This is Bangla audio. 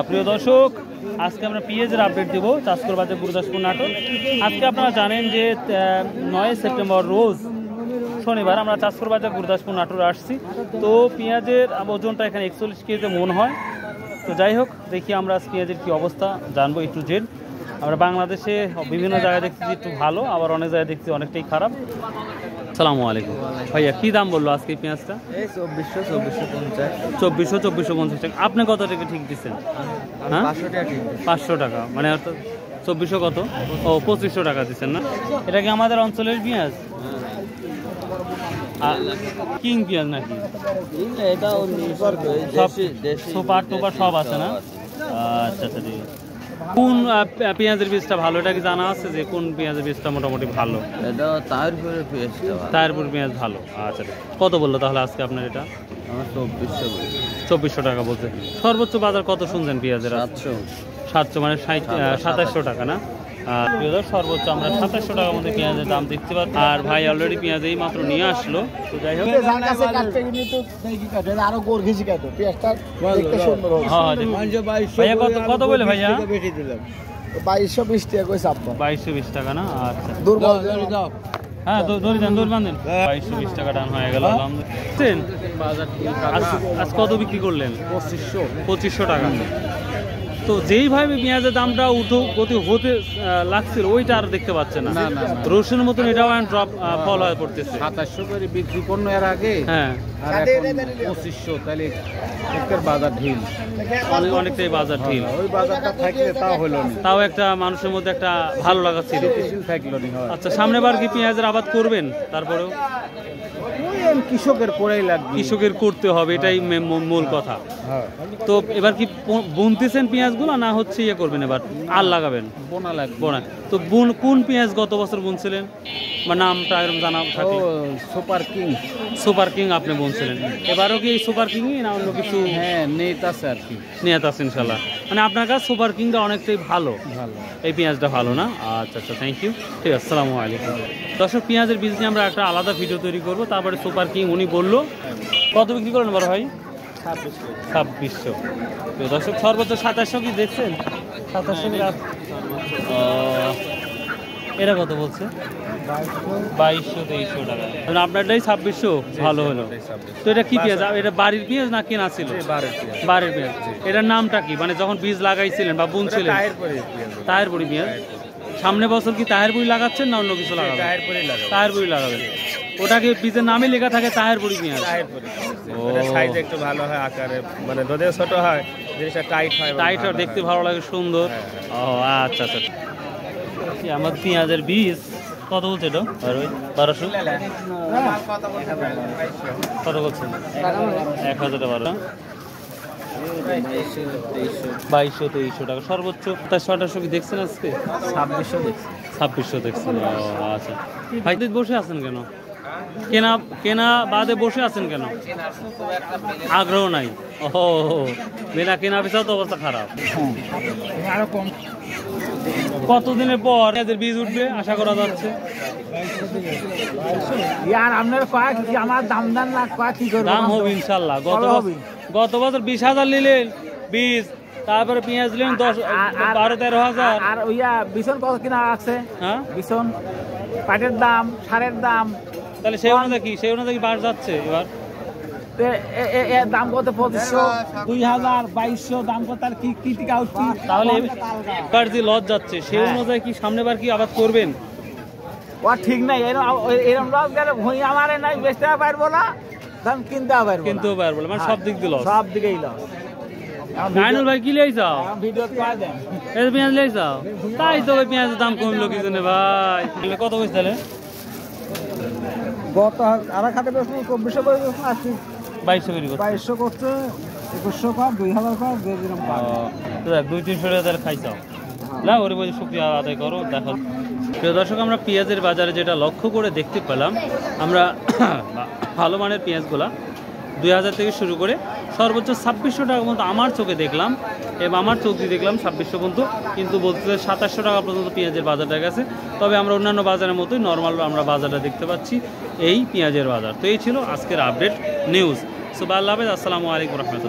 প্রিয় দর্শক, আজকে আমরা পেঁয়াজের আপডেট দেবো চাষকর বাজার গুরুদাসপুর নাটোর। আজকে আপনারা জানেন যে 9 সেপ্টেম্বর রোজ শনিবার আমরা চাষকর বাজার গুরুদাসপুর নাটোর আসছি। তো পেঁয়াজের ওজনটা এখানে 41 কেজিতে মন হয়। তো যাই হোক, দেখি আমরা পেঁয়াজের কী অবস্থা জানবো একটু জেড। আমরা বাংলাদেশে বিভিন্ন জায়গায় দেখছি একটু ভালো, আবার অনেক জায়গায় দেখছি অনেকটাই খারাপ। আসসালামু আলাইকুম ভাইয়া, কী দাম বললো আজকে এই পেঁয়াজটা? 2450 টাকা। আপনি কত টাকা ঠিক দিচ্ছেন? হ্যাঁ, 500 টাকা, মানে 2400 কত? ও 2500 টাকা দিচ্ছেন না? এটা কি আমাদের অঞ্চলের পেঁয়াজ? কিং পেঁয়াজ নাকি? এটা সুপার টুপার সব আছে না? আচ্ছা আচ্ছা, ঠিক আছে। কোন পেঁয়াজের বীজটা ভালো, এটা কি জানা আছে যে কোন পেঁয়াজের বীজটা মোটামুটি ভালো? এটা তাহিরপুরের পেঁয়াজটা ভালো। তাহিরপুর পেঁয়াজ ভালো। আচ্ছা, কত বললো তাহলে আজকে আপনার এটা? 2400 টাকা বলছে। সর্বোচ্চ বাজার কত শুনছেন পেঁয়াজের? 700, মানে 2700 টাকা না? সর্বোচ্চ আমরা 2700 টাকার মধ্যে পেঁয়াজের দাম দেখতে পাচ্ছি। আর ভাই অলরেডি পেঁয়াজ এই মাত্র নিয়ে আসলো। তো যাই হোক, ভাইয়া কত বলে ভাইয়া? 2220 টাকা কইছে আপা। 2220 টাকা না? আচ্ছা, হ্যাঁ, দড়ি বাঁধেন। 2220 টাকা ডান হয়ে গেল। আজ কত বিক্রি করলেন? 2500 টাকা। তো যেইভাবে পেঁয়াজের দামটা গতি হতে লাগছিল ওইটা আর দেখতে পাচ্ছে না। রসুনের মতন এটাও ড্রপ ফল হয়ে পড়তেছে। 2700 করে বিক্রি করনো এর আগে, হ্যাঁ, আর এখন 2500, তাহলে এর বাজার ঢিল, অনেকটাই বাজার ঢিল। ওই বাজারটা থাকলে তাও হলো না, তাও একটা মানুষের মধ্যে একটা ভালো লাগা ছিল, থাকলো না। আচ্ছা, সামনে বার কি পেঁয়াজের আবাদ করবেন? তারপরেও কৃষকের করেই লাগবে, কৃষকের করতে হবে, এটাই মূল কথা। তো এবার কি বুনতেছেন পেঁয়াজগুলো, না হচ্ছে ইয়ে করবেন এবার আর লাগাবেন? বোনা লাগবে। বোনা। তো কোন পেঁয়াজ গত বছর বুনছিলেন, বা নামটা এরকম জানা থাকে? সুপার কিং আপনি বুনছিলেন। এবারও কি এই সুপার কিংই না অন্য কিছু? হ্যাঁ, নেট আছে আর কি, নিয়ত আছে ইনশাল্লাহ। মানে আপনার কাছে সুপার কিংটা অনেকটাই ভালো, এই পেঁয়াজটা ভালো না? আচ্ছা আচ্ছা, থ্যাংক ইউ। ঠিক আছে, আসসালামু আলাইকুম। দর্শক, পেঁয়াজের বীজ নিয়ে আমরা একটা আলাদা ভিডিও তৈরি করবো। তারপরে সুপার কিং উনি বললো কত বিক্রি করেন বড় ভাই? 2600। দর্শক, সর্বোচ্চ 2700 কি দেখছেন? 2700। এরা কত বলছে? 2200-2300 টাকা। আপনারটাই 2600 ভালো হলো। তো এটা কি পেঁয়াজ? এটা বাড়ির পেঁয়াজ না কেনা ছিল? বাড়ির পেঁয়াজ। এটার নামটা কি, মানে যখন বীজ লাগাইছিলেন বা বুনছিলেন? তাহিরপুরি পেঁয়াজ। সামনে বছর কি তাহিরপুরি লাগাচ্ছেন না অন্য কিছু লাগাবেন? তাহিরপুরি লাগাবেন। ওটাকে বীজের নামে লেখা থাকে তাহিরপুরি পেঁয়াজ। সাইজ একটু ভালো হয়, আকারে মানে দুধে ছোট হয়, জিনিসটা টাইট হয়, দেখতে ভালো লাগে, সুন্দর। ও আচ্ছা আচ্ছা। আমার পেঁয়াজের বীজ কত বলছে এটা? 1200। কত বলছেন? 1012। 2200-2300 টাকা সর্বোচ্চ। 2700 কি দেখছেন আজকে? 2600 দেখছেন। আচ্ছা ভাই, বসে আছেন কেন? কেনা বাদে বসে আছেন কেন? আগ্রহ নাই? ও, বিনা কেনা বেচাও তো অবস্থা খারাপ। কতদিনের পর এদের বীজ উঠবে আশা করা যাচ্ছে? দাম হবে ইনশাল্লাহ। গত বছর 20,000 নিলেন বীজ, তারপরে পেঁয়াজ নিলেন 12-13,000। আর বিছন কত কিনা আছে? হ্যাঁ, বিছন, পাটের দাম, সারের দাম, তাহলে সেই অনুযায়ী বাড় যাচ্ছে। এবার দাম কত? 2500, 2000, 2200 দাম কত? তার কি টিকা উঠছি? তাহলে এবার যে লস যাচ্ছে সেই অনুযায়ী কি সামনে বার কি আবাদ করবেন? ও ঠিক নাই, এরকম লস গেলে ভুঁই আমারে নাই, বেচতে পারবো না, দাম কিনতেও পারবো না, মানে সব দিক দিয়ে লস, সব দিকেই লস। নাইনুল ভাই কি লিয়েছাও? ভিডিও করে দেন, এই পেঁয়াজ লিয়েছাও? তাই তো ভাই, পেঁয়াজের দাম কমলো কি জন্য ভাই? কত বলছে তাহলে? গত আর খাতে বেশ 2400 করে আসছি, 2200 করে করছে, 2200 করছে, 2100 কর, 2000 কর, যেরকম পাবে। তো 200-300 টাকা খাইছাও না? ওরে বলে শুকরিয়া আদায় করো। দেখো প্রিয় দর্শক, আমরা পেঁয়াজের বাজারে যেটা লক্ষ্য করে দেখতে পেলাম, আমরা ভালো মানের পেঁয়াজগুলা 2000 থেকে শুরু করে সর্বোচ্চ 2600 টাকা পর্যন্ত আমার চোখে দেখলাম, এবং আমার চোখ দিয়ে দেখলাম 2600 পর্যন্ত, কিন্তু বলতে 2700 টাকা পর্যন্ত পেঁয়াজের বাজারটা গেছে। তবে আমরা অন্যান্য বাজারের মতোই নর্মাল আমরা বাজারটা দেখতে পাচ্ছি, এই পেঁয়াজের বাজার। তো এই ছিল আজকের আপডেট নিউজ। সো আল্লাহ হাফেজ, আসসালামু আলাইকুম রহমতুল্লাহ।